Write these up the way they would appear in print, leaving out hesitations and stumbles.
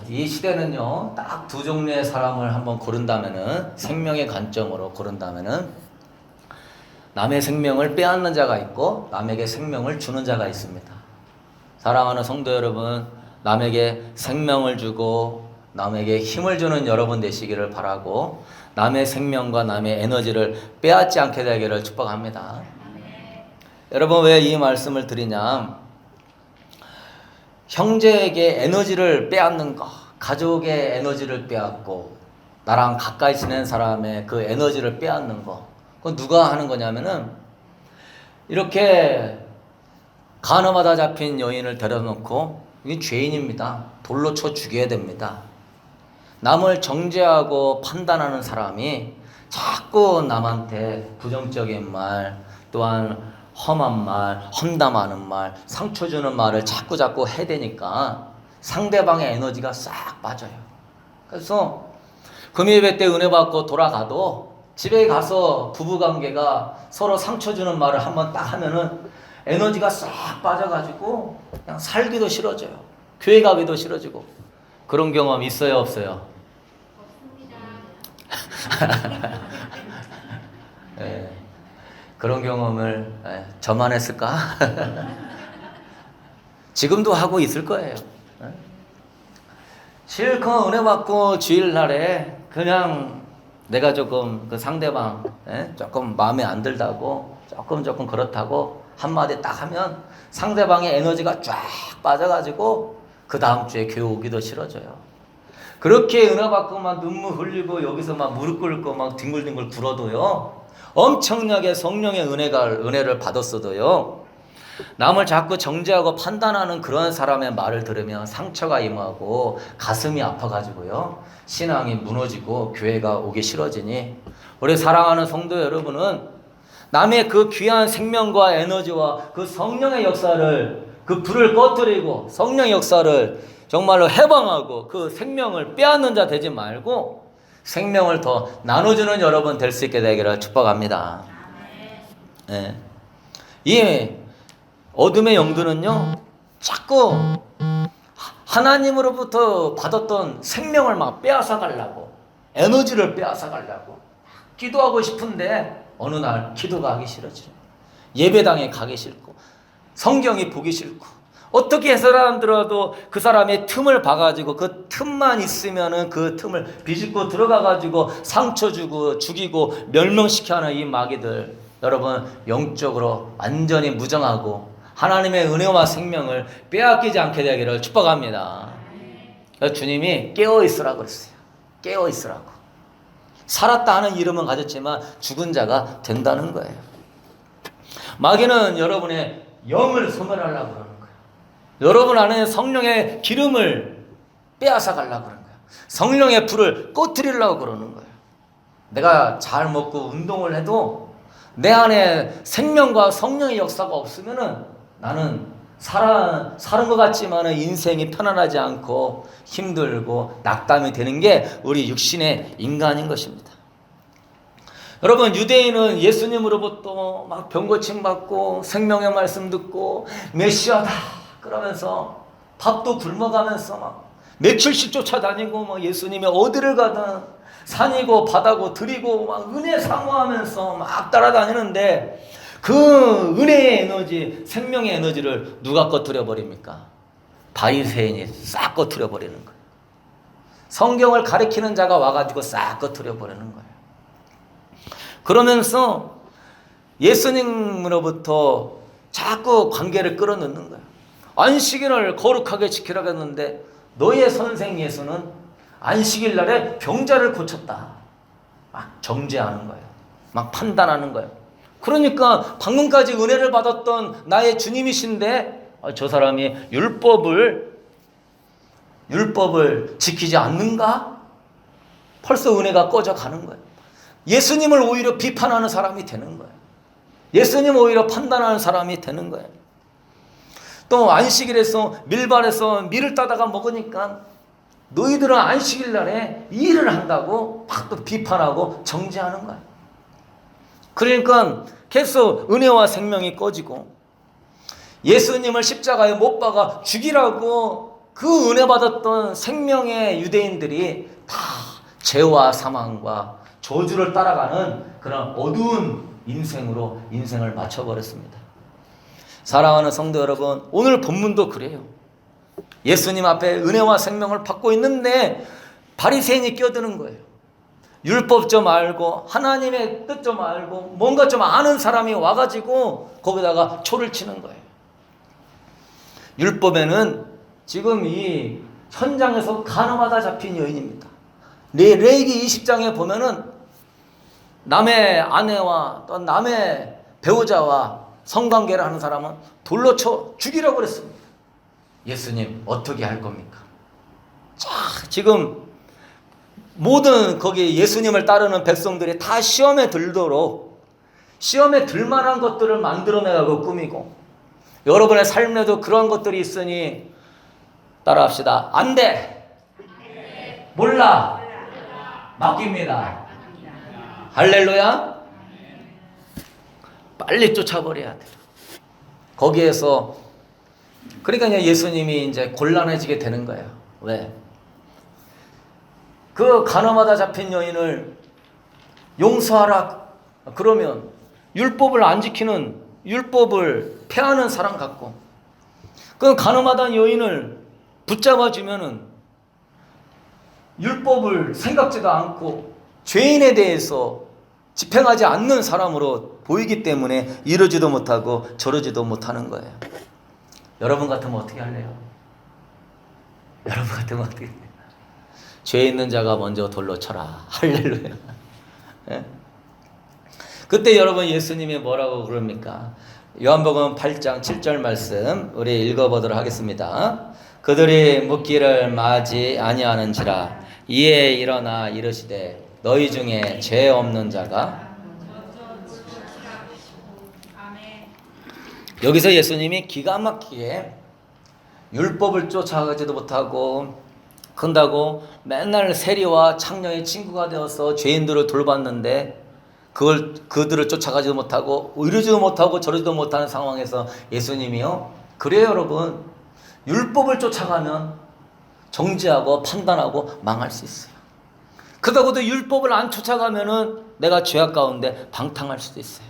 이 시대는요, 딱 두 종류의 사람을 한번 고른다면은, 생명의 관점으로 고른다면은, 남의 생명을 빼앗는 자가 있고, 남에게 생명을 주는 자가 있습니다. 사랑하는 성도 여러분, 남에게 생명을 주고, 남에게 힘을 주는 여러분 되시기를 바라고, 남의 생명과 남의 에너지를 빼앗지 않게 되기를 축복합니다. 여러분, 왜 이 말씀을 드리냐? 형제에게 에너지를 빼앗는 거, 가족의 에너지를 빼앗고 나랑 가까이 지낸 사람의 그 에너지를 빼앗는 거, 그건 누가 하는 거냐면은 이렇게 간음하다 잡힌 여인을 데려놓고, 이게 죄인입니다. 돌로 쳐 죽여야 됩니다. 남을 정죄하고 판단하는 사람이 자꾸 남한테 부정적인 말, 또한 험한 말, 험담하는 말, 상처 주는 말을 자꾸 해대니까 상대방의 에너지가 싹 빠져요. 그래서 금요예배 때 은혜 받고 돌아가도 집에 가서 부부관계가 서로 상처 주는 말을 한번 딱 하면은 에너지가 싹 빠져가지고 그냥 살기도 싫어져요. 교회 가기도 싫어지고. 그런 경험 있어요, 없어요? 없습니다. 네. 그런 경험을 저만 했을까? 지금도 하고 있을 거예요. 실컷 은혜 받고 주일날에 그냥 내가 조금 그 상대방 조금 마음에 안 들다고 조금 그렇다고 한마디 딱 하면 상대방의 에너지가 쫙 빠져가지고 그 다음 주에 교회 오기도 싫어져요. 그렇게 은혜 받고 막 눈물 흘리고 여기서 막 무릎 꿇고 막 뒹굴뒹굴 굴어도요, 엄청나게 성령의 은혜를 받았어도요, 남을 자꾸 정죄하고 판단하는 그런 사람의 말을 들으면 상처가 임하고 가슴이 아파가지고요, 신앙이 무너지고 교회가 오기 싫어지니, 우리 사랑하는 성도 여러분은 남의 그 귀한 생명과 에너지와 그 성령의 역사를, 그 불을 꺼뜨리고 성령의 역사를 정말로 해방하고 그 생명을 빼앗는 자 되지 말고 생명을 더 나눠주는 여러분 될 수 있게 되기를 축복합니다. 네. 이 어둠의 영들은요, 자꾸 하나님으로부터 받았던 생명을 막 빼앗아 가려고, 에너지를 빼앗아 가려고 기도하고 싶은데 어느 날 기도가 하기 싫어져요. 예배당에 가기 싫고 성경이 보기 싫고, 어떻게 해서라도 그 사람의 틈을 봐가지고 그 틈만 있으면은 그 틈을 비집고 들어가가지고 상처 주고 죽이고 멸망시켜하는 이 마귀들, 여러분 영적으로 완전히 무정하고 하나님의 은혜와 생명을 빼앗기지 않게 되기를 축복합니다. 주님이 깨어있으라고 그랬어요. 깨어있으라고. 살았다 하는 이름은 가졌지만 죽은 자가 된다는 거예요. 마귀는 여러분의 영을 소멸하려고 그러는 거예요. 여러분 안에 성령의 기름을 빼앗아 가려고 그러는 거예요. 성령의 불을 꺼뜨리려고 그러는 거예요. 내가 잘 먹고 운동을 해도 내 안에 생명과 성령의 역사가 없으면은 나는 사는 것 같지만은 인생이 편안하지 않고 힘들고 낙담이 되는 게 우리 육신의 인간인 것입니다. 여러분, 유대인은 예수님으로부터 막 병고침 받고 생명의 말씀 듣고 메시아다 그러면서 밥도 굶어가면서 막 며칠씩 쫓아다니고 막 예수님이 어디를 가든 산이고 바다고 들이고 막 은혜 사모하면서 막 따라다니는데, 그 은혜의 에너지, 생명의 에너지를 누가 꺼뜨려 버립니까? 바리새인이 싹 꺼뜨려 버리는 거예요. 성경을 가리키는 자가 와가지고 싹 꺼뜨려 버리는 거예요. 그러면서 예수님으로부터 자꾸 관계를 끌어넣는 거예요. 안식일을 거룩하게 지키라고 했는데 너희의 선생 예수는 안식일 날에 병자를 고쳤다. 막 정죄하는 거예요. 막 판단하는 거예요. 그러니까 방금까지 은혜를 받았던 나의 주님이신데 저 사람이 율법을 지키지 않는가? 벌써 은혜가 꺼져가는 거예요. 예수님을 오히려 비판하는 사람이 되는 거예요. 예수님 오히려 판단하는 사람이 되는 거예요. 또 안식일에서 밀발해서 밀을 따다가 먹으니까 너희들은 안식일 날에 일을 한다고 막 또 비판하고 정죄하는 거예요. 그러니까 계속 은혜와 생명이 꺼지고, 예수님을 십자가에 못 박아 죽이라고 그 은혜 받았던 생명의 유대인들이 다 죄와 사망과 저주를 따라가는 그런 어두운 인생으로 인생을 마쳐버렸습니다. 사랑하는 성도 여러분, 오늘 본문도 그래요. 예수님 앞에 은혜와 생명을 받고 있는데 바리새인이 끼어드는 거예요. 율법 좀 알고 하나님의 뜻 좀 알고 뭔가 좀 아는 사람이 와가지고 거기다가 초를 치는 거예요. 율법에는 지금 이 현장에서 간음하다 잡힌 여인입니다. 레위기 20장에 보면은 남의 아내와 또 남의 배우자와 성관계를 하는 사람은 돌로 쳐 죽이라고 그랬습니다. 예수님 어떻게 할 겁니까? 자, 지금 모든 거기 예수님을 따르는 백성들이 다 시험에 들도록 시험에 들만한 것들을 만들어내고 꾸미고, 여러분의 삶에도 그런 것들이 있으니 따라합시다. 안 돼. 몰라. 맡깁니다. 할렐루야. 빨리 쫓아버려야 돼. 거기에서 그러니까 예수님이 이제 곤란해지게 되는 거예요. 왜? 그 간음하다 잡힌 여인을 용서하라 그러면 율법을 안 지키는, 율법을 폐하는 사람 같고, 그 간음하다 여인을 붙잡아 주면은 율법을 생각지도 않고 죄인에 대해서 집행하지 않는 사람으로 보이기 때문에 이러지도 못하고 저러지도 못하는 거예요. 여러분 같으면 어떻게 할래요? 여러분 같으면 어떻게 해요? 죄 있는 자가 먼저 돌로 쳐라. 할렐루야. 예? 그때 여러분 예수님이 뭐라고 그럽니까? 요한복음 8장 7절 말씀 우리 읽어보도록 하겠습니다. 그들이 묻기를 마지 아니하는지라 이에 일어나 이르시되 너희 중에 죄 없는 자가. 여기서 예수님이 기가 막히게 율법을 쫓아가지도 못하고 큰다고 맨날 세리와 창녀의 친구가 되어서 죄인들을 돌봤는데 그들을 쫓아가지도 못하고 이러지도 못하고 저러지도 못하는 상황에서 예수님이요, 그래요 여러분, 율법을 쫓아가면 정죄하고 판단하고 망할 수 있어요. 그러다고도 율법을 안 쫓아가면은 내가 죄악 가운데 방탕할 수도 있어요.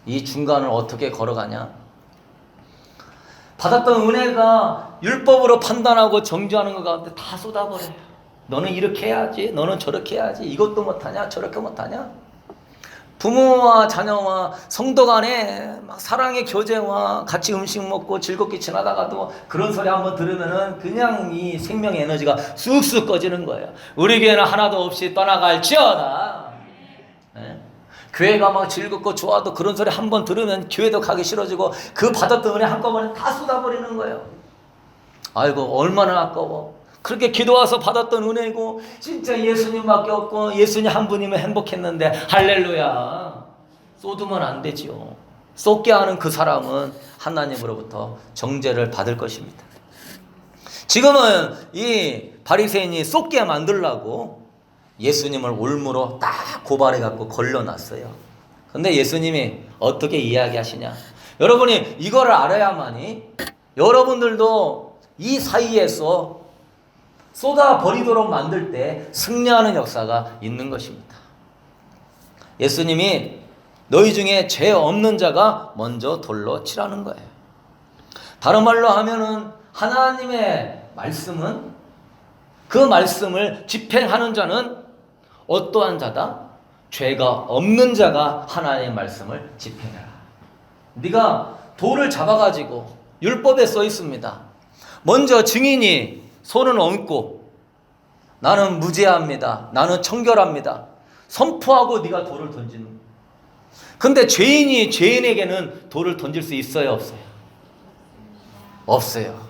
이 중간을 어떻게 걸어가냐? 받았던 은혜가 율법으로 판단하고 정죄하는 것 가운데 다 쏟아버려요. 너는 이렇게 해야지, 너는 저렇게 해야지, 이것도 못하냐 저렇게 못하냐. 부모와 자녀와 성도 간에 막 사랑의 교제와 같이 음식 먹고 즐겁게 지나다가도 그런 소리 한번 들으면은 그냥 이 생명의 에너지가 쑥쑥 꺼지는 거예요. 우리 교회는 하나도 없이 떠나갈지어다. 네? 교회가 막 즐겁고 좋아도 그런 소리 한번 들으면 교회도 가기 싫어지고 그 받았던 은혜 한꺼번에 다 쏟아버리는 거예요. 아이고 얼마나 아까워. 그렇게 기도 와서 받았던 은혜고 진짜 예수님밖에 없고 예수님 한 분이면 행복했는데 할렐루야. 쏟으면 안 되지요. 쏟게 하는 그 사람은 하나님으로부터 정죄를 받을 것입니다. 지금은 이 바리새인이 쏟게 만들려고 예수님을 올무로 딱 고발해갖고 걸러놨어요. 근데 예수님이 어떻게 이야기하시냐? 여러분이 이거를 알아야만이 여러분들도 이 사이에서 쏟아버리도록 만들 때 승리하는 역사가 있는 것입니다. 예수님이 너희 중에 죄 없는 자가 먼저 돌로 치라는 거예요. 다른 말로 하면은 하나님의 말씀은, 그 말씀을 집행하는 자는 어떠한 자다? 죄가 없는 자가 하나님의 말씀을 집행해라. 네가 돌을 잡아가지고 율법에 써 있습니다. 먼저 증인이 손을 얹고 나는 무죄합니다, 나는 청결합니다 선포하고 네가 돌을 던지는 거예요. 근데 죄인이 죄인에게는 돌을 던질 수 있어요 없어요? 없어요.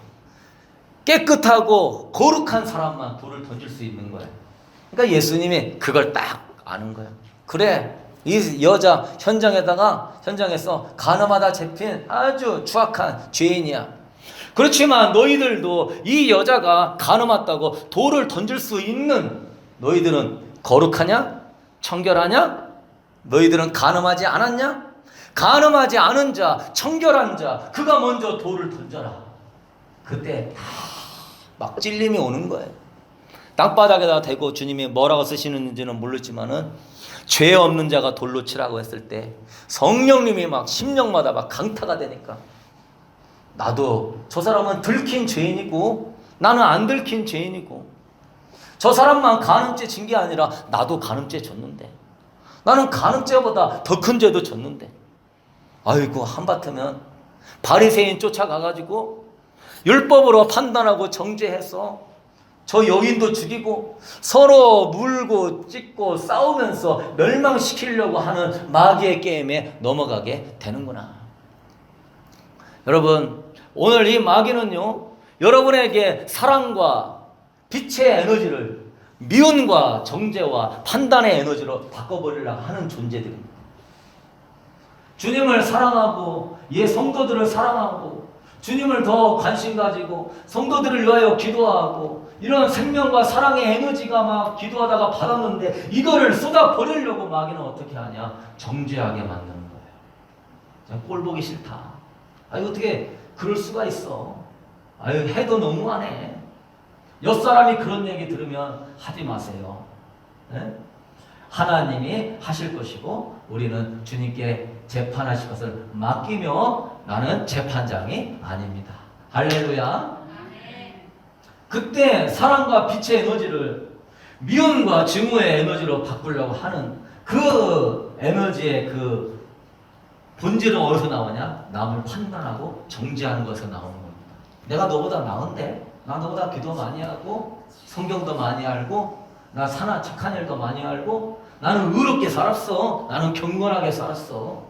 깨끗하고 거룩한 사람만 돌을 던질 수 있는 거예요. 그러니까 예수님이 그걸 딱 아는 거예요. 그래, 이 여자 현장에서 간음하다 잡힌 아주 추악한 죄인이야. 그렇지만 너희들도 이 여자가 간음했다고 돌을 던질 수 있는, 너희들은 거룩하냐? 청결하냐? 너희들은 간음하지 않았냐? 간음하지 않은 자, 청결한 자, 그가 먼저 돌을 던져라. 그때 막 찔림이 오는 거예요. 땅바닥에다 대고 주님이 뭐라고 쓰시는지는 모르지만은 죄 없는 자가 돌로 치라고 했을 때 성령님이 막 심령마다 막 강타가 되니까 나도 저 사람은 들킨 죄인이고 나는 안 들킨 죄인이고 저 사람만 간음죄 진 게 아니라 나도 간음죄 졌는데 나는 간음죄보다 더 큰 죄도 졌는데 아이고 한바탕면 바리새인 쫓아가가지고 율법으로 판단하고 정죄해서 저 여인도 죽이고 서로 물고 찢고 싸우면서 멸망시키려고 하는 마귀의 게임에 넘어가게 되는구나. 여러분 오늘 이 마귀는요 여러분에게 사랑과 빛의 에너지를 미움과 정죄와 판단의 에너지로 바꿔버리려고 하는 존재들입니다. 주님을 사랑하고 성도들을 사랑하고 주님을 더 관심 가지고 성도들을 위하여 기도하고 이런 생명과 사랑의 에너지가 막 기도하다가 받았는데 이거를 쏟아버리려고 마귀는 어떻게 하냐? 정죄하게 만드는 거예요. 꼴 보기 싫다. 아유 어떻게 그럴 수가 있어. 아유 해도 너무하네. 옆사람이 그런 얘기 들으면 하지 마세요. 네? 하나님이 하실 것이고 우리는 주님께 재판하실 것을 맡기며 나는 재판장이 아닙니다. 할렐루야. 그때 사랑과 빛의 에너지를 미움과 증오의 에너지로 바꾸려고 하는 그 에너지의 그 본질은 어디서 나오냐? 남을 판단하고 정죄하는 것에서 나오는 겁니다. 내가 너보다 나은데? 나 너보다 기도 많이 하고 성경도 많이 알고 나 사나 착한 일도 많이 알고 나는 의롭게 살았어. 나는 경건하게 살았어.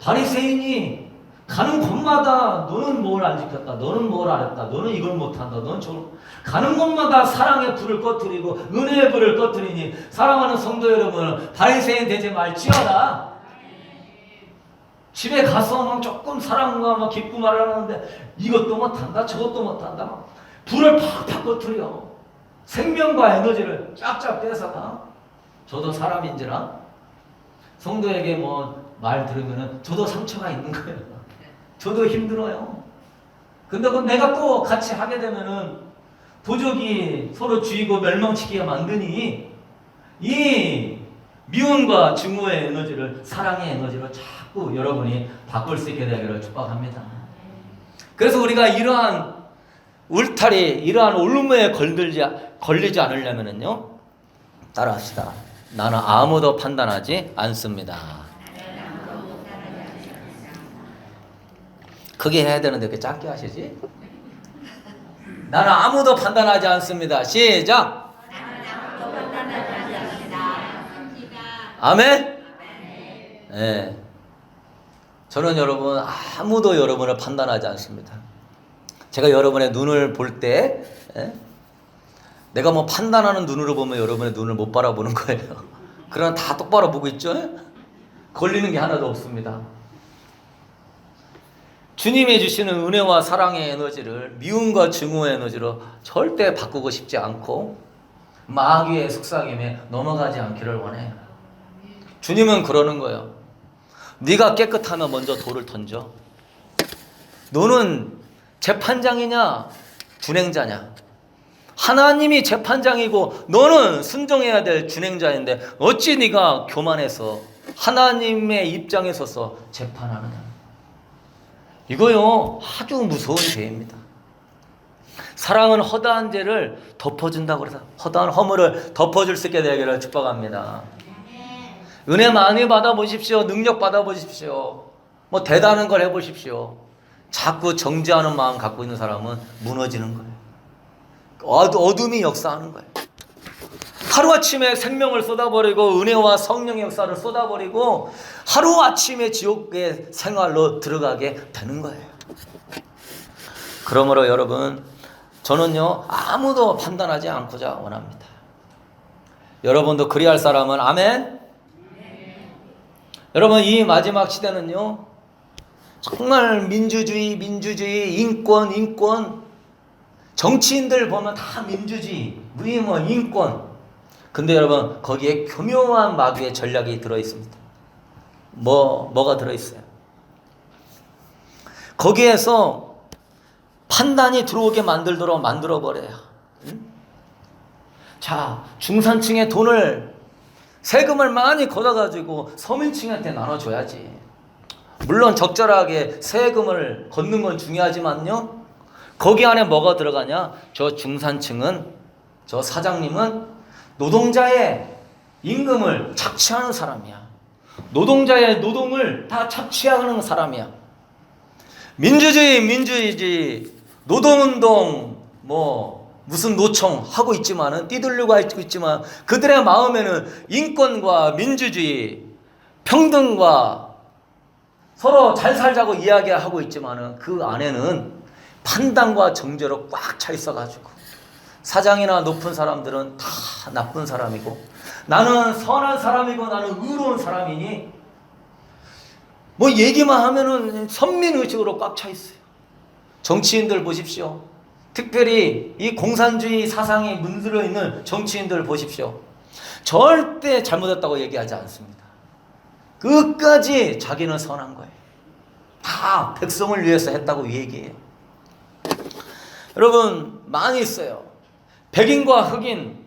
바리새인이 가는 곳마다 너는 뭘 안 지켰다. 너는 뭘 안 했다. 너는 이걸 못한다. 너는 저걸 가는 곳마다 사랑의 불을 꺼뜨리고 은혜의 불을 꺼뜨리니 사랑하는 성도 여러분 바리새인 되지 말지어다. 집에 가서 막 조금 사랑과 막 기쁨을 하는데 이것도 못한다. 저것도 못한다. 막 불을 팍팍 꺼뜨려. 생명과 에너지를 쫙쫙 뺏어가. 저도 사람인지라 성도에게 뭐 말 들으면은 저도 상처가 있는 거예요. 저도 힘들어요. 근데 그 내가 또 같이 하게 되면은 도적이 서로 죽이고 멸망시키게 만드니 이 미움과 증오의 에너지를 사랑의 에너지로 자꾸 여러분이 바꿀 수 있게 되기를 축복합니다. 그래서 우리가 이러한 울타리, 이러한 올무에 걸리지 않으려면은요, 따라합시다. 나는 아무도 판단하지 않습니다. 크게 해야 되는데 왜 작게 하시지? 나는 아무도 판단하지 않습니다. 시작! 아멘? 네. 저는 여러분 아무도 여러분을 판단하지 않습니다. 제가 여러분의 눈을 볼 때 내가 뭐 판단하는 눈으로 보면 여러분의 눈을 못 바라보는 거예요. 그러나 다 똑바로 보고 있죠? 걸리는 게 하나도 없습니다. 주님이 주시는 은혜와 사랑의 에너지를 미움과 증오의 에너지로 절대 바꾸고 싶지 않고 마귀의 속삭임에 넘어가지 않기를 원해요. 주님은 그러는 거예요. 네가 깨끗하면 먼저 돌을 던져. 너는 재판장이냐 준행자냐? 하나님이 재판장이고 너는 순종해야 될 준행자인데 어찌 네가 교만해서 하나님의 입장에 서서 재판하느냐? 이거요 아주 무서운 죄입니다. 사랑은 허다한 죄를 덮어준다고 그래서 허다한 허물을 덮어줄 수 있게 되기를 축복합니다. 은혜 많이 받아보십시오. 능력 받아보십시오. 뭐 대단한 걸 해보십시오. 자꾸 정죄하는 마음 갖고 있는 사람은 무너지는 거예요. 어둠이 역사하는 거예요. 하루아침에 생명을 쏟아버리고 은혜와 성령의 역사를 쏟아버리고 하루아침에 지옥의 생활로 들어가게 되는 거예요. 그러므로 여러분 저는요 아무도 판단하지 않고자 원합니다. 여러분도 그리할 사람은 아멘? 여러분 이 마지막 시대는요 정말 민주주의 인권 정치인들 보면 다 민주주의 뭐 인권. 근데 여러분 거기에 교묘한 마귀의 전략이 들어있습니다. 뭐가 들어있어요? 거기에서 판단이 들어오게 만들도록 만들어버려요. 응? 자, 중산층의 돈을, 세금을 많이 걷어가지고 서민층한테 나눠줘야지. 물론 적절하게 세금을 걷는 건 중요하지만요, 거기 안에 뭐가 들어가냐? 저 중산층은, 저 사장님은 노동자의 임금을 착취하는 사람이야. 노동자의 노동을 다 착취하는 사람이야. 민주주의, 노동운동, 무슨 노총 하고 있지만은, 뛰들리고 있지만, 그들의 마음에는 인권과 민주주의, 평등과 서로 잘 살자고 이야기하고 있지만은, 그 안에는 판단과 정죄로 꽉 차 있어가지고, 사장이나 높은 사람들은 다 나쁜 사람이고, 나는 선한 사람이고, 나는 의로운 사람이니, 얘기만 하면은 선민의식으로 꽉 차 있어요. 정치인들 보십시오. 특별히 이 공산주의 사상이 문들어 있는 정치인들 보십시오. 절대 잘못했다고 얘기하지 않습니다. 끝까지 자기는 선한 거예요. 다 백성을 위해서 했다고 얘기해요. 여러분, 많이 있어요. 백인과 흑인.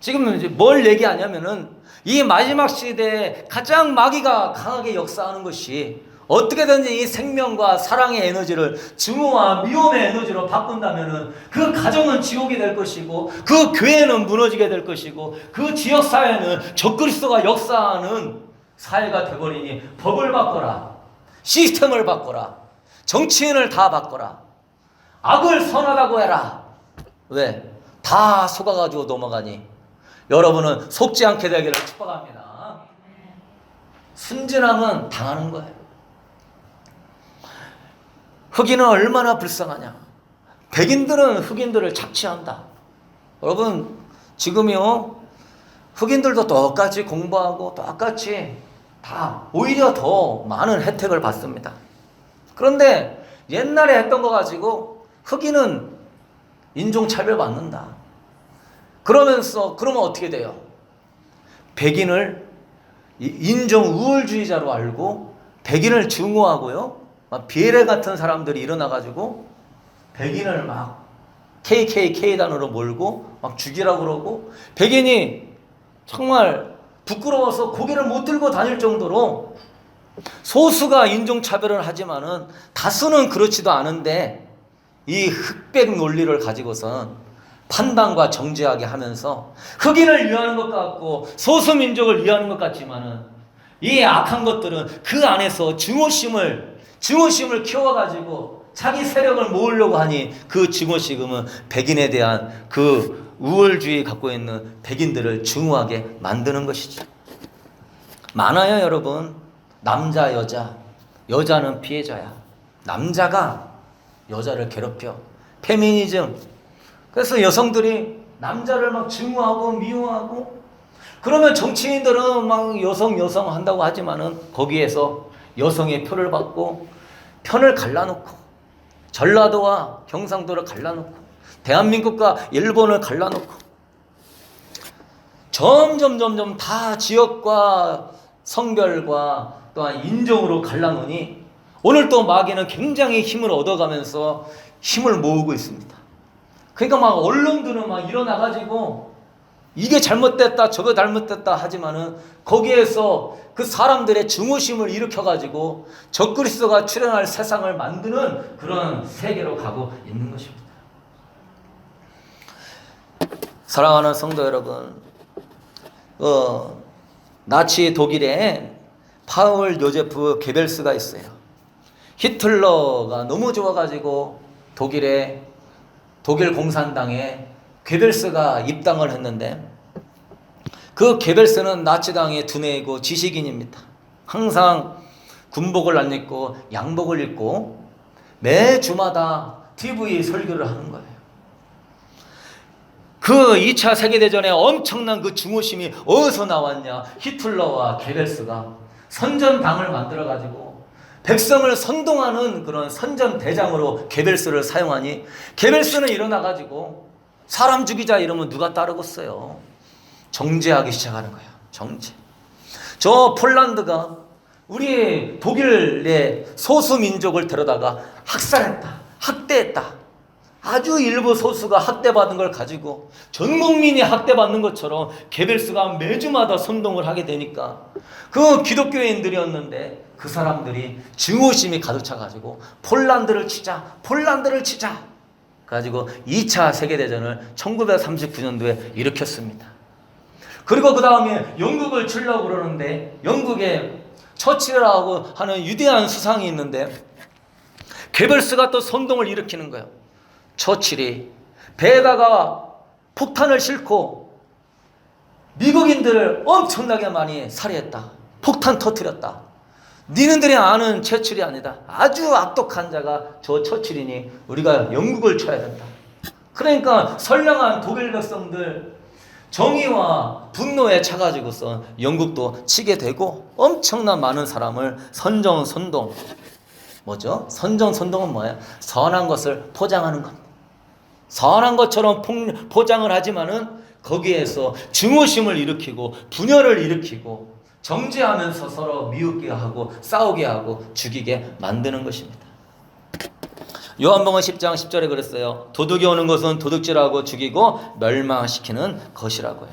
지금 이제 뭘 얘기하냐면은, 이 마지막 시대에 가장 마귀가 강하게 역사하는 것이, 어떻게든지 이 생명과 사랑의 에너지를 증오와 미움의 에너지로 바꾼다면은, 그 가정은 지옥이 될 것이고, 그 교회는 무너지게 될 것이고, 그 지역 사회는 적그리스도가 역사하는 사회가 되버리니, 법을 바꿔라, 시스템을 바꿔라, 정치인을 다 바꿔라, 악을 선하다고 해라. 왜? 다 속아가지고 넘어가니 여러분은 속지 않게 되기를 축복합니다. 순진함은 당하는 거예요. 흑인은 얼마나 불쌍하냐. 백인들은 흑인들을 착취한다. 여러분, 지금요, 흑인들도 똑같이 공부하고 똑같이 다 오히려 더 많은 혜택을 받습니다. 그런데 옛날에 했던 거 가지고 흑인은 인종차별 받는다. 그러면 어떻게 돼요? 백인을 인종 우월주의자로 알고 백인을 증오하고요, 비엘레 같은 사람들이 일어나가지고 백인을 막 KKK단으로 몰고 막 죽이라고 그러고, 백인이 정말 부끄러워서 고개를 못 들고 다닐 정도로, 소수가 인종차별을 하지만은 다수는 그렇지도 않은데, 이 흑백 논리를 가지고선 판단과 정죄하게 하면서 흑인을 위하는 것 같고 소수민족을 위하는 것 같지만은, 이 악한 것들은 그 안에서 증오심을 키워가지고 자기 세력을 모으려고 하니, 그 증오심은 백인에 대한 그 우월주의 갖고 있는 백인들을 증오하게 만드는 것이죠. 많아요, 여러분. 남자, 여자는 피해자야. 남자가 여자를 괴롭혀. 페미니즘. 그래서 여성들이 남자를 막 증오하고 미워하고, 그러면 정치인들은 막 여성 한다고 하지만은, 거기에서 여성의 표를 받고 편을 갈라놓고, 전라도와 경상도를 갈라놓고, 대한민국과 일본을 갈라놓고, 점점 다 지역과 성별과 또한 인종으로 갈라놓으니, 오늘 또 마귀는 굉장히 힘을 얻어가면서 힘을 모으고 있습니다. 그러니까 막 언론들은 막 일어나가지고 이게 잘못됐다 저거 잘못됐다 하지만은, 거기에서 그 사람들의 증오심을 일으켜가지고 적그리스도가 출현할 세상을 만드는 그런 세계로 가고 있는 것입니다. 사랑하는 성도 여러분, 나치 독일에 파울 요제프 게벨스가 있어요. 히틀러가 너무 좋아가지고 독일 공산당에 게벨스가 입당을 했는데, 그 게벨스는 나치당의 두뇌이고 지식인입니다. 항상 군복을 안 입고 양복을 입고 매 주마다 TV 설교를 하는 거예요. 그 2차 세계대전에 엄청난 그 증오심이 어디서 나왔냐? 히틀러와 게벨스가 선전당을 만들어가지고 백성을 선동하는 그런 선전대장으로 게벨스를 사용하니, 게벨스는 일어나가지고 사람 죽이자 이러면 누가 따르겠어요? 정죄하기 시작하는 거예요. 정죄. 저 폴란드가 우리 독일의 소수민족을 데려다가 학살했다. 학대했다. 아주 일부 소수가 학대받은 걸 가지고 전 국민이 학대받는 것처럼 개별수가 매주마다 선동을 하게 되니까 그 기독교인들이었는데 그 사람들이 증오심이 가득 차가지고 폴란드를 치자 가지고 2차 세계대전을 1939년도에 일으켰습니다. 그리고 그 다음에 영국을 치려고 그러는데 영국에 처칠이라고 하는 위대한 수상이 있는데 개별수가 또 선동을 일으키는 거예요. 처칠이 배에다가 폭탄을 싣고 미국인들을 엄청나게 많이 살해했다. 폭탄 터뜨렸다. 니네들이 아는 처칠이 아니다. 아주 악독한 자가 저 처칠이니 우리가 영국을 쳐야 된다. 그러니까 선량한 독일 백성들 정의와 분노에 차가지고서 영국도 치게 되고 엄청난 많은 사람을 선정선동. 뭐죠? 선정선동은 뭐예요? 선한 것을 포장하는 겁니다. 선한 것처럼 포장을 하지만은 거기에서 증오심을 일으키고 분열을 일으키고 정죄하면서 서로 미웃게 하고 싸우게 하고 죽이게 만드는 것입니다. 요한복음 10장 10절에 그랬어요. 도둑이 오는 것은 도둑질하고 죽이고 멸망시키는 것이라고요.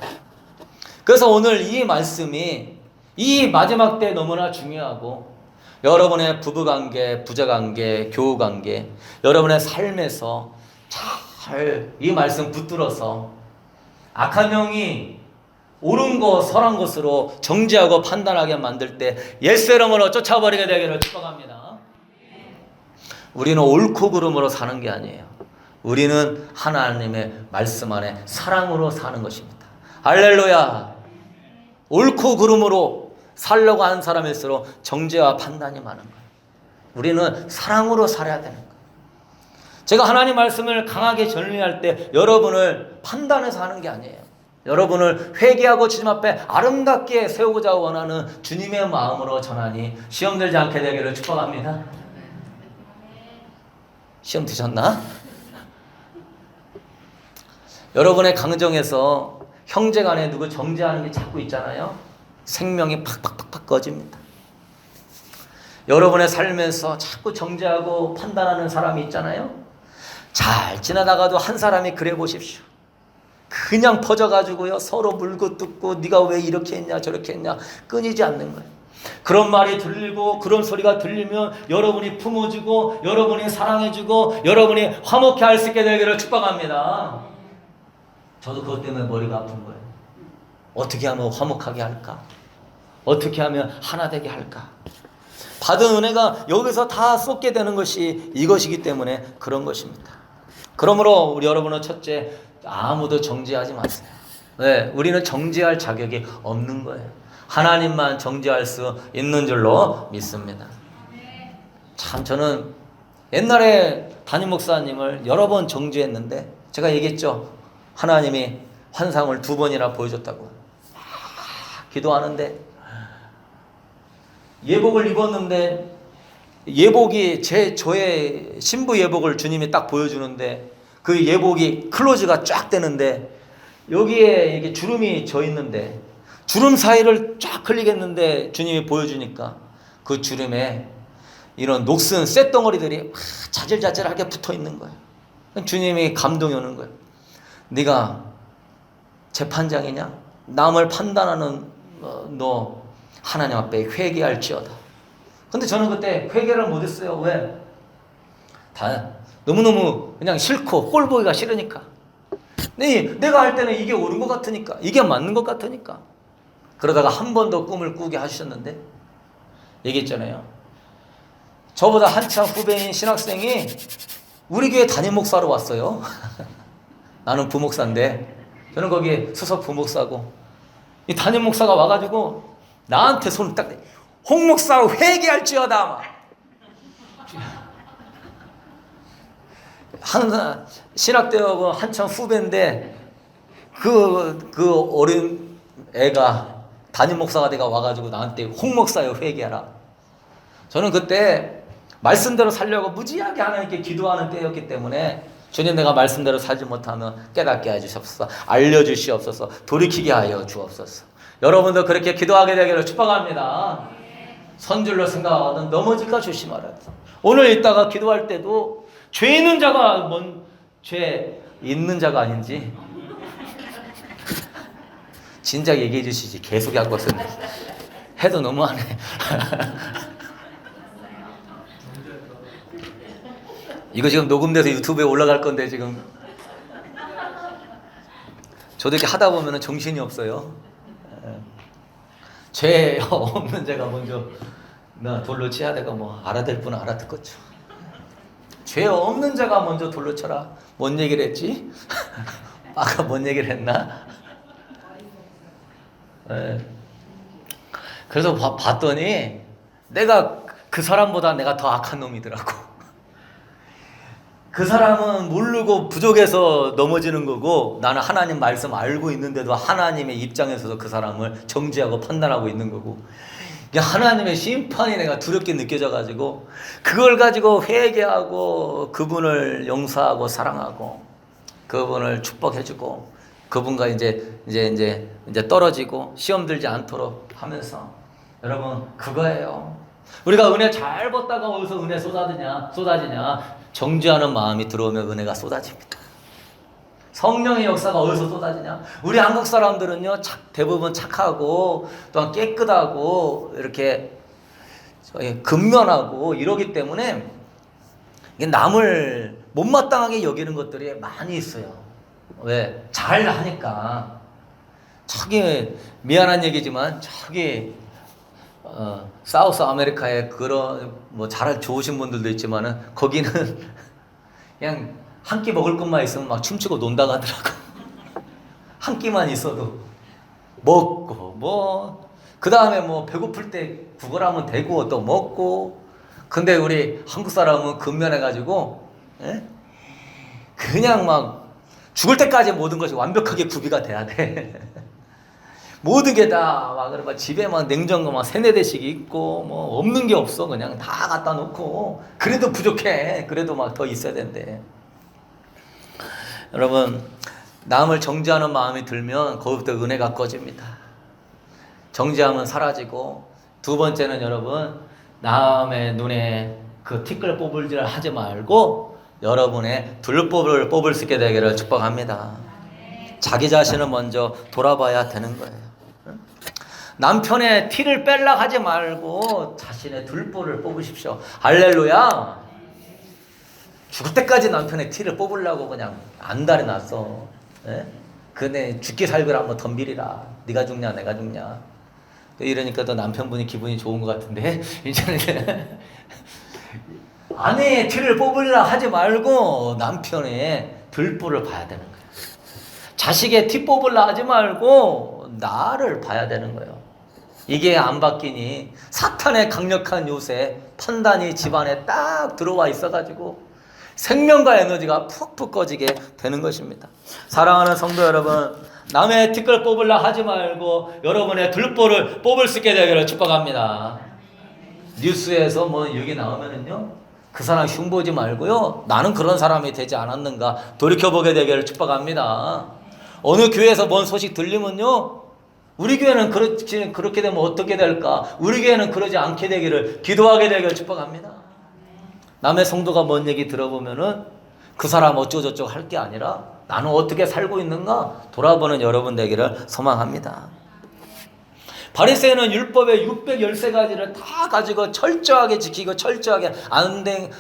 그래서 오늘 이 말씀이 이 마지막 때 너무나 중요하고 여러분의 부부관계, 부자관계, 교우관계, 여러분의 삶에서 잘 이 말씀 붙들어서 악한 영이 옳은 것, 선한 것으로 정죄하고 판단하게 만들 때 예수 이름으로 쫓아버리게 되기를 축복합니다. 우리는 옳고 그름으로 사는 게 아니에요. 우리는 하나님의 말씀 안에 사랑으로 사는 것입니다. 할렐루야. 옳고 그름으로 살려고 하는 사람일수록 정죄와 판단이 많은 거예요. 우리는 사랑으로 살아야 되는 거예요. 제가 하나님 말씀을 강하게 전리할 때 여러분을 판단해서 하는 게 아니에요. 여러분을 회개하고 주님 앞에 아름답게 세우고자 원하는 주님의 마음으로 전하니 시험 들지 않게 되기를 축복합니다. 시험 드셨나? 여러분의 강정에서 형제간에 누구 정죄하는 게 자꾸 있잖아요. 생명이 팍팍팍팍 꺼집니다. 여러분의 삶에서 자꾸 정죄하고 판단하는 사람이 있잖아요. 잘 지나다가도 한 사람이 그래 보십시오. 그냥 퍼져가지고요 서로 물고 뜯고 네가 왜 이렇게 했냐 저렇게 했냐 끊이지 않는 거예요. 그런 말이 들리고 그런 소리가 들리면 여러분이 품어주고 여러분이 사랑해주고 여러분이 화목해 할 수 있게 되기를 축복합니다. 저도 그것 때문에 머리가 아픈 거예요. 어떻게 하면 화목하게 할까? 어떻게 하면 하나 되게 할까? 받은 은혜가 여기서 다 쏟게 되는 것이 이것이기 때문에 그런 것입니다. 그러므로 우리 여러분은 첫째, 아무도 정죄하지 마세요. 네, 우리는 정죄할 자격이 없는 거예요. 하나님만 정죄할 수 있는 줄로 믿습니다. 참 저는 옛날에 담임 목사님을 여러 번 정죄했는데 제가 얘기했죠. 하나님이 환상을 2번이나 보여줬다고. 기도하는데 예복을 입었는데 예복이 저의 신부 예복을 주님이 딱 보여주는데 그 예복이 클로즈가 쫙 되는데 여기에 이게 주름이 져 있는데 주름 사이를 쫙 흘리겠는데 주님이 보여주니까 그 주름에 이런 녹슨 쇳덩어리들이 자질자질하게 붙어 있는 거예요. 주님이 감동이 오는 거예요. 네가 재판장이냐? 남을 판단하는 너 하나님 앞에 회개할지어다. 근데 저는 그때 회개를 못했어요. 왜? 다 너무너무 그냥 싫고 꼴 보기가 싫으니까. 내가 할 때는 이게 옳은 것 같으니까, 이게 맞는 것 같으니까. 그러다가 한 번 더 꿈을 꾸게 하셨는데 얘기했잖아요. 저보다 한참 후배인 신학생이 우리 교회 담임 목사로 왔어요. 나는 부목사인데 저는 거기 수석 부목사고 이 담임 목사가 와가지고 나한테 손을 딱 홍 목사 회개할지어다 막. 한 신학대학원 한참 후배인데 그 어린 애가 담임 목사가 돼가 와가지고 나한테 홍 목사여 회개하라. 저는 그때 말씀대로 살려고 무지하게 하나님께 기도하는 때였기 때문에 주님 내가 말씀대로 살지 못하면 깨닫게 해주시옵소서, 알려주시옵소서, 돌이키게 하여 주옵소서. 여러분도 그렇게 기도하게 되기를 축복합니다. 선줄로 생각하거든 넘어질까 조심하라. 오늘 이따가 기도할 때도 죄 있는 자가 죄 있는 자가 아닌지 진작 얘기해 주시지. 계속 할 것은 해도 너무하네. 이거 지금 녹음돼서 유튜브에 올라갈 건데 지금 저도 이렇게 하다 보면 정신이 없어요. 죄 없는 자가 먼저 나 돌로 치야 되고 뭐 알아들 분은 알아듣겠죠. 죄 없는 자가 먼저 돌로 쳐라. 뭔 얘기를 했지? 아까 뭔 얘기를 했나? 그래서 봤더니 내가 그 사람보다 내가 더 악한 놈이더라고. 그 사람은 모르고 부족해서 넘어지는 거고 나는 하나님 말씀 알고 있는데도 하나님의 입장에서도 그 사람을 정죄하고 판단하고 있는 거고, 하나님의 심판이 내가 두렵게 느껴져 가지고 그걸 가지고 회개하고 그분을 용서하고 사랑하고 그분을 축복해주고 그분과 이제 떨어지고 시험 들지 않도록 하면서, 여러분 그거예요. 우리가 은혜 잘 받다가 어디서 은혜 쏟아지냐? 정죄하는 마음이 들어오면 은혜가 쏟아집니다. 성령의 역사가 어디서 쏟아지냐? 우리 한국 사람들은요, 대부분 착하고 또한 깨끗하고 이렇게 근면하고 이러기 때문에 남을 못마땅하게 여기는 것들이 많이 있어요. 왜? 잘 하니까. 저기 미안한 얘기지만 저기 사우스 아메리카에 그런 뭐 잘 좋으신 분들도 있지만은 거기는 그냥 한 끼 먹을 것만 있으면 막 춤추고 논다 가더라고. 한 끼만 있어도 먹고 뭐 그 다음에 뭐 배고플 때 구걸하면 되고 또 먹고. 근데 우리 한국 사람은 근면해가지고 그냥 막 죽을 때까지 모든 것이 완벽하게 구비가 돼야 돼. 모든 게 다 막 집에 막 냉장고 막 3-4대씩 있고 뭐 없는 게 없어. 그냥 다 갖다 놓고 그래도 부족해. 그래도 막 더 있어야 된대. 여러분, 남을 정죄하는 마음이 들면 거기부터 은혜가 꺼집니다. 정죄하면 사라지고, 두 번째는 여러분, 남의 눈에 그 티끌 뽑을질 하지 말고 여러분의 둘보를 뽑을 수 있게 되기를 축복합니다. 자기 자신을 먼저 돌아봐야 되는 거예요. 남편의 티를 뺄라 하지 말고 자신의 둘보를 뽑으십시오. 할렐루야. 죽을 때까지 남편의 티를 뽑으려고 그냥 안달이 났어. 근데 죽기 살기를 한번 덤비리라. 네가 죽냐 내가 죽냐. 이러니까 또 남편분이 기분이 좋은 것 같은데, 이제는 아내의 티를 뽑으려 하지 말고 남편의 들보를 봐야 되는 거예요. 자식의 티 뽑으려 하지 말고 나를 봐야 되는 거예요. 이게 안 바뀌니 사탄의 강력한 요새 판단이 집안에 딱 들어와 있어가지고 생명과 에너지가 푹푹 꺼지게 되는 것입니다. 사랑하는 성도 여러분, 남의 티끌 뽑으려 하지 말고 여러분의 들보를 뽑을 수 있게 되기를 축복합니다. 뉴스에서 뭐 여기 나오면은요, 그 사람 흉보지 말고요, 나는 그런 사람이 되지 않았는가 돌이켜보게 되기를 축복합니다. 어느 교회에서 뭔 소식 들리면요, 우리 교회는 그렇게 되면 어떻게 될까? 우리 교회는 그러지 않게 되기를 기도하게 되기를 축복합니다. 남의 성도가 뭔 얘기 들어보면은 그 사람 어쩌고저쩌고 할 게 아니라 나는 어떻게 살고 있는가 돌아보는 여러분 되기를 소망합니다. 바리새인은 율법의 613가지를 다 가지고 철저하게 지키고 철저하게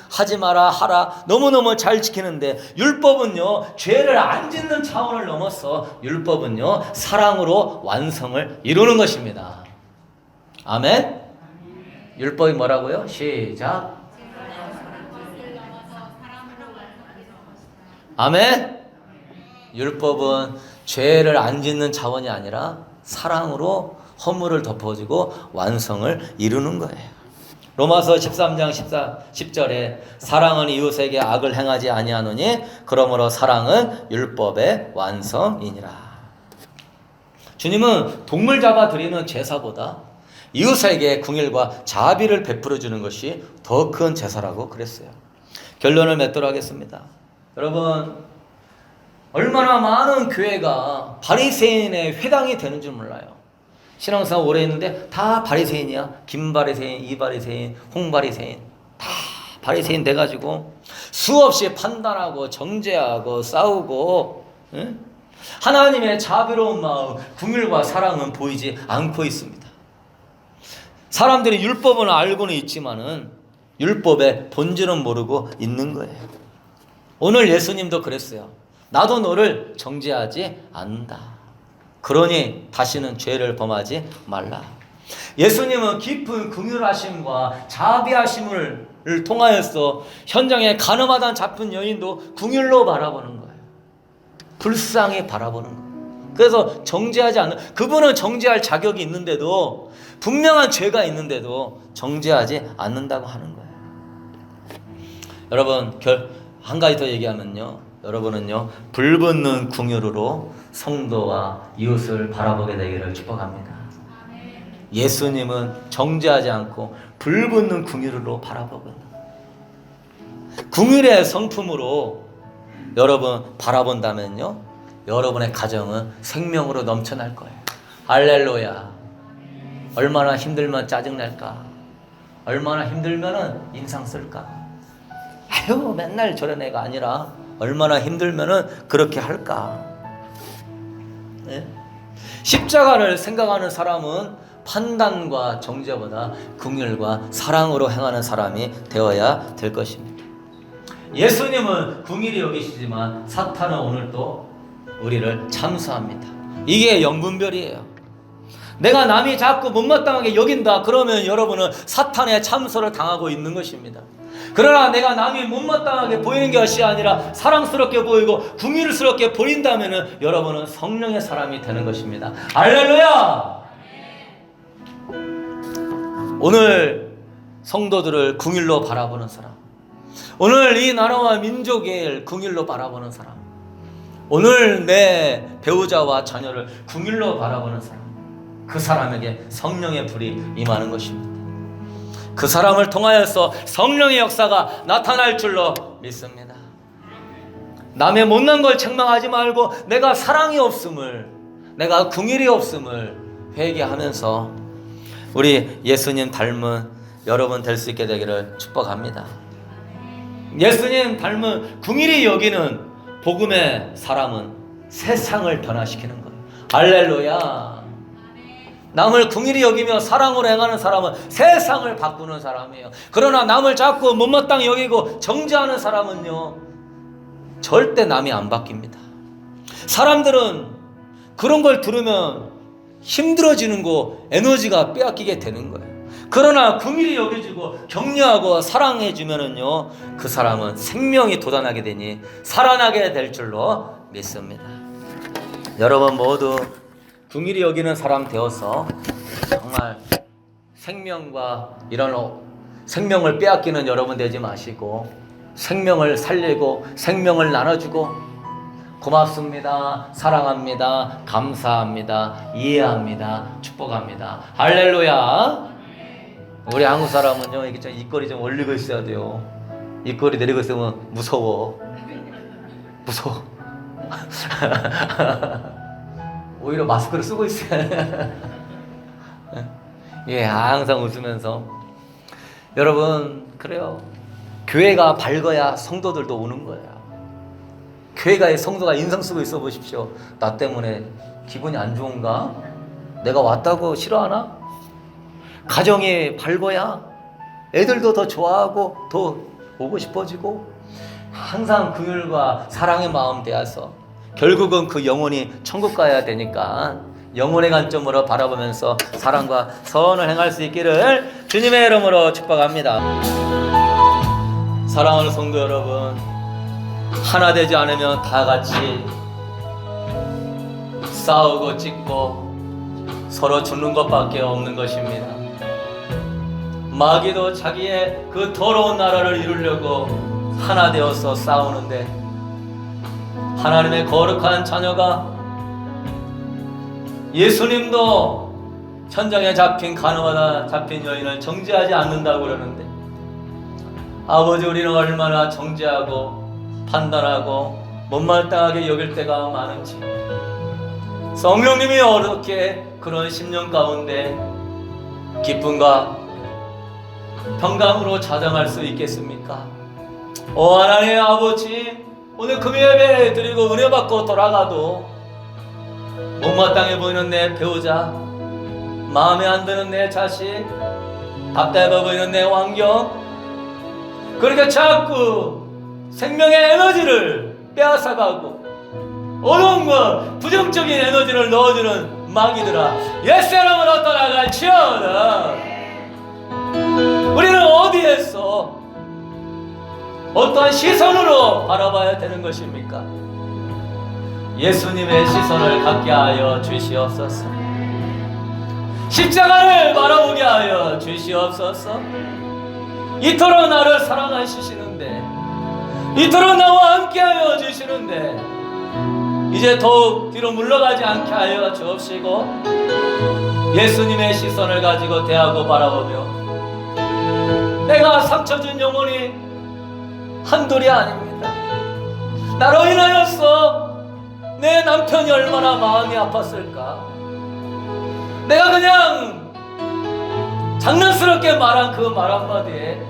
하지 마라 하라 너무너무 잘 지키는데, 율법은요 죄를 안 짓는 차원을 넘어서 율법은요 사랑으로 완성을 이루는 것입니다. 아멘. 율법이 뭐라고요? 시작. 아멘. 율법은 죄를 안 짓는 차원이 아니라 사랑으로 허물을 덮어주고 완성을 이루는 거예요. 로마서 13장 10절에 사랑은 이웃에게 악을 행하지 아니하노니 그러므로 사랑은 율법의 완성이니라. 주님은 동물 잡아 드리는 제사보다 이웃에게 궁일과 자비를 베풀어 주는 것이 더 큰 제사라고 그랬어요. 결론을 맺도록 하겠습니다. 여러분, 얼마나 많은 교회가 바리새인의 회당이 되는 줄 몰라요. 신앙생활 오래 했는데 다 바리새인이야. 김바리새인, 이바리새인, 홍바리새인, 다 바리새인 돼가지고 수없이 판단하고 정죄하고 싸우고, 응? 하나님의 자비로운 마음, 긍휼과 사랑은 보이지 않고 있습니다. 사람들이 율법은 알고는 있지만은 율법의 본질은 모르고 있는 거예요. 오늘 예수님도 그랬어요. 나도 너를 정죄하지 않는다. 그러니 다시는 죄를 범하지 말라. 예수님은 깊은 긍휼하심과 자비하심을 통하여서 현장에 가늠하다 잡힌 여인도 긍휼로 바라보는 거예요. 불쌍히 바라보는 거예요. 그래서 정죄하지 않는, 그분은 정죄할 자격이 있는데도, 분명한 죄가 있는데도 정죄하지 않는다고 하는 거예요. 여러분, 한 가지 더 얘기하면요, 여러분은요, 불붙는 긍휼으로 성도와 이웃을 바라보게 되기를 축복합니다. 예수님은 정죄하지 않고 불붙는 긍휼으로 바라보거든요. 긍휼의 성품으로 여러분 바라본다면요, 여러분의 가정은 생명으로 넘쳐날 거예요. 할렐루야. 얼마나 힘들면 짜증날까? 얼마나 힘들면은 인상 쓸까? 아유, 맨날 저런 애가 아니라 얼마나 힘들면은 그렇게 할까? 네? 십자가를 생각하는 사람은 판단과 정죄보다 긍휼과 사랑으로 행하는 사람이 되어야 될 것입니다. 예수님은 긍휼히 여기시지만 사탄은 오늘도 우리를 참수합니다. 이게 영분별이에요. 내가 남이 자꾸 못마땅하게 여긴다 그러면 여러분은 사탄의 참소를 당하고 있는 것입니다. 그러나 내가 남이 못마땅하게 보이는 것이 아니라 사랑스럽게 보이고 긍휼스럽게 보인다면 여러분은 성령의 사람이 되는 것입니다. 할렐루야. 오늘 성도들을 긍휼로 바라보는 사람, 오늘 이 나라와 민족을 긍휼로 바라보는 사람, 오늘 내 배우자와 자녀를 긍휼로 바라보는 사람, 그 사람에게 성령의 불이 임하는 것입니다. 그 사람을 통하여서 성령의 역사가 나타날 줄로 믿습니다. 남의 못난 걸 책망하지 말고 내가 사랑이 없음을, 내가 긍휼이 없음을 회개하면서 우리 예수님 닮은 여러분 될 수 있게 되기를 축복합니다. 예수님 닮은 긍휼히 여기는 복음의 사람은 세상을 변화시키는 거예요. 할렐루야. 남을 긍휼히 여기며 사랑으로 행하는 사람은 세상을 바꾸는 사람이에요. 그러나 남을 자꾸 못마땅히 여기고 정죄하는 사람은요, 절대 남이 안 바뀝니다. 사람들은 그런 걸 들으면 힘들어지는 거, 에너지가 빼앗기게 되는 거예요. 그러나 긍휼히 여겨주고 격려하고 사랑해주면은요, 그 사람은 생명이 돋아나게 되니 살아나게 될 줄로 믿습니다. 여러분 모두 긍휼히 여기는 사람 되어서 정말 생명과 이런 생명을 빼앗기는 여러분 되지 마시고 생명을 살리고 생명을 나눠주고 고맙습니다, 사랑합니다, 감사합니다, 이해합니다, 축복합니다. 할렐루야. 우리 한국 사람은요, 이게 좀 입꼬리 좀 올리고 있어야 돼요. 입꼬리 내리고 있으면 무서워. 오히려 마스크를 쓰고 있어요. 예, 항상 웃으면서. 여러분, 그래요. 교회가 밝아야 성도들도 오는 거예요. 교회가 성도가 인상 쓰고 있어 보십시오. 나 때문에 기분이 안 좋은가? 내가 왔다고 싫어하나? 가정이 밝아야 애들도 더 좋아하고 더 오고 싶어지고 항상 긍휼과 사랑의 마음 되어서 결국은 그 영혼이 천국 가야 되니까 영혼의 관점으로 바라보면서 사랑과 선을 행할 수 있기를 주님의 이름으로 축복합니다. 사랑하는 성도 여러분, 하나 되지 않으면 다 같이 싸우고 찢고 서로 죽는 것밖에 없는 것입니다. 마귀도 자기의 그 더러운 나라를 이루려고 하나 되어서 싸우는데 하나님의 거룩한 자녀가 예수님도 현장에 잡힌 가늠하다 잡힌 여인을 정죄하지 않는다고 그러는데 아버지, 우리는 얼마나 정죄하고 판단하고 못마땅하게 여길 때가 많은지 성령님이 어떻게 그런 심령 가운데 기쁨과 평강으로 자정할 수 있겠습니까? 오 하나님 아버지, 오늘 금요예배 드리고 은혜 받고 돌아가도 못마땅해 보이는 내 배우자, 마음에 안 드는 내 자식, 답답해 보이는 내 환경, 그렇게 자꾸 생명의 에너지를 빼앗아가고 어려운 것, 부정적인 에너지를 넣어주는 마귀들아, 예수 이름으로 떠나갈지어다. 우리는 어디에서 어떠한 시선으로 바라봐야 되는 것입니까? 예수님의 시선을 갖게 하여 주시옵소서. 십자가를 바라보게 하여 주시옵소서. 이토록 나를 사랑하시는데, 이토록 나와 함께 하여 주시는데 이제 더욱 뒤로 물러가지 않게 하여 주옵시고, 예수님의 시선을 가지고 대하고 바라보며 내가 상처 준 영혼이 한둘이 아닙니다. 나로 인하여서 내 남편이 얼마나 마음이 아팠을까. 내가 그냥 장난스럽게 말한 그 말 한마디에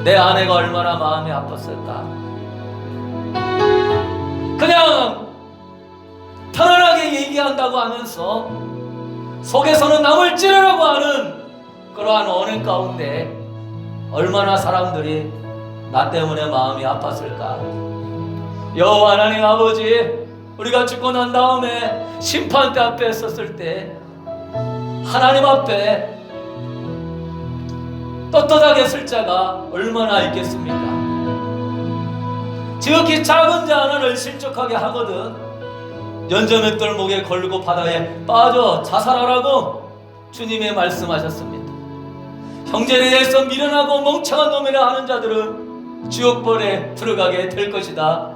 내 아내가 얼마나 마음이 아팠을까. 그냥 편안하게 얘기한다고 하면서 속에서는 남을 찌르려고 하는 그러한 언행 가운데 얼마나 사람들이 나 때문에 마음이 아팠을까. 여호와 하나님 아버지, 우리가 죽고 난 다음에 심판대 앞에 섰을 때 하나님 앞에 떳떳하게 쓸 자가 얼마나 있겠습니까? 지극히 작은 자 하나를 실족하게 하거든 연저맷돌 목에 걸고 바다에 빠져 자살하라고 주님의 말씀하셨습니다. 형제에 대해서 미련하고 멍청한 놈이라 하는 자들은 지옥벌에 들어가게 될 것이다.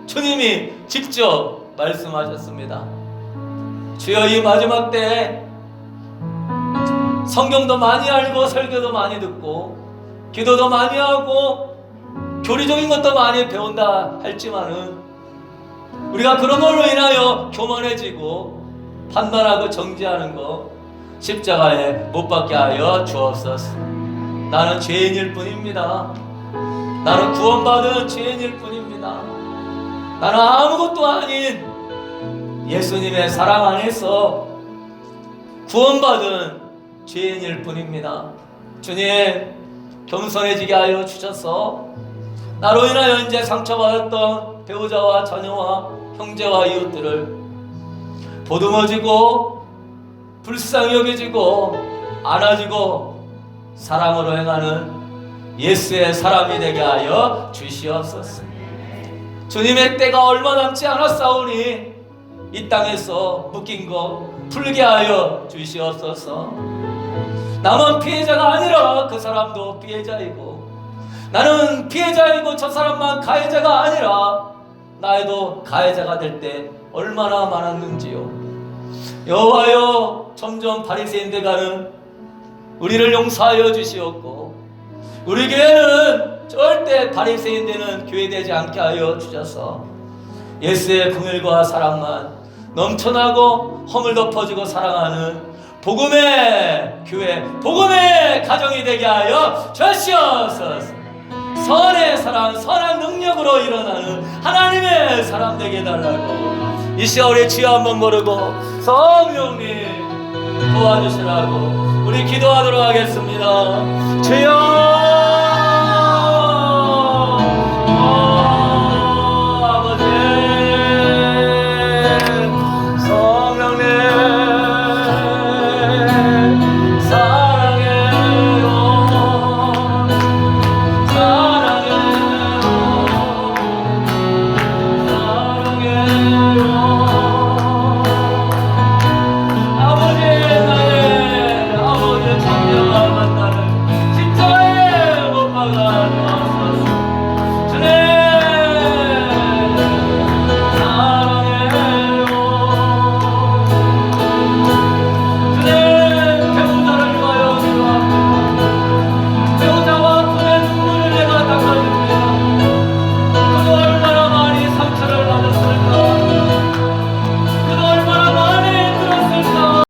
주님이 직접 말씀하셨습니다. 주여, 이 마지막 때에 성경도 많이 알고 설교도 많이 듣고 기도도 많이 하고 교리적인 것도 많이 배운다 할지만은 우리가 그런 걸로 인하여 교만해지고 판단하고 정죄하는 거 십자가에 못 박게 하여 주옵소서. 나는 죄인일 뿐입니다. 나는 구원받은 죄인일 뿐입니다. 나는 아무것도 아닌 예수님의 사랑 안에서 구원받은 죄인일 뿐입니다. 주님, 겸손해지게 하여 주셔서 나로 인하여 이제 상처받았던 배우자와 자녀와 형제와 이웃들을 보듬어주고 불쌍히 여겨주고 안아주고 사랑으로 행하는 예수의 사람이 되게 하여 주시옵소서. 주님의 때가 얼마 남지 않았사오니 이 땅에서 묶인 거 풀게 하여 주시옵소서. 나만 피해자가 아니라 그 사람도 피해자이고, 나는 피해자이고 저 사람만 가해자가 아니라 나에도 가해자가 될 때 얼마나 많았는지요. 여호와여, 점점 바리새인돼 가는 우리를 용서하여 주시옵고, 우리 교회는 절대 바리새인 되는 교회 되지 않게 하여 주셔서 예수의 긍휼과 사랑만 넘쳐나고 허물 덮어주고 사랑하는 복음의 교회, 복음의 가정이 되게 하여 주시옵소서. 선의 사랑, 선한 능력으로 일어나는 하나님의 사람 되게 해달라고 이 시간에 주여 한번 부르고 성령님 도와주시라고 우리 기도하도록 하겠습니다. 주여.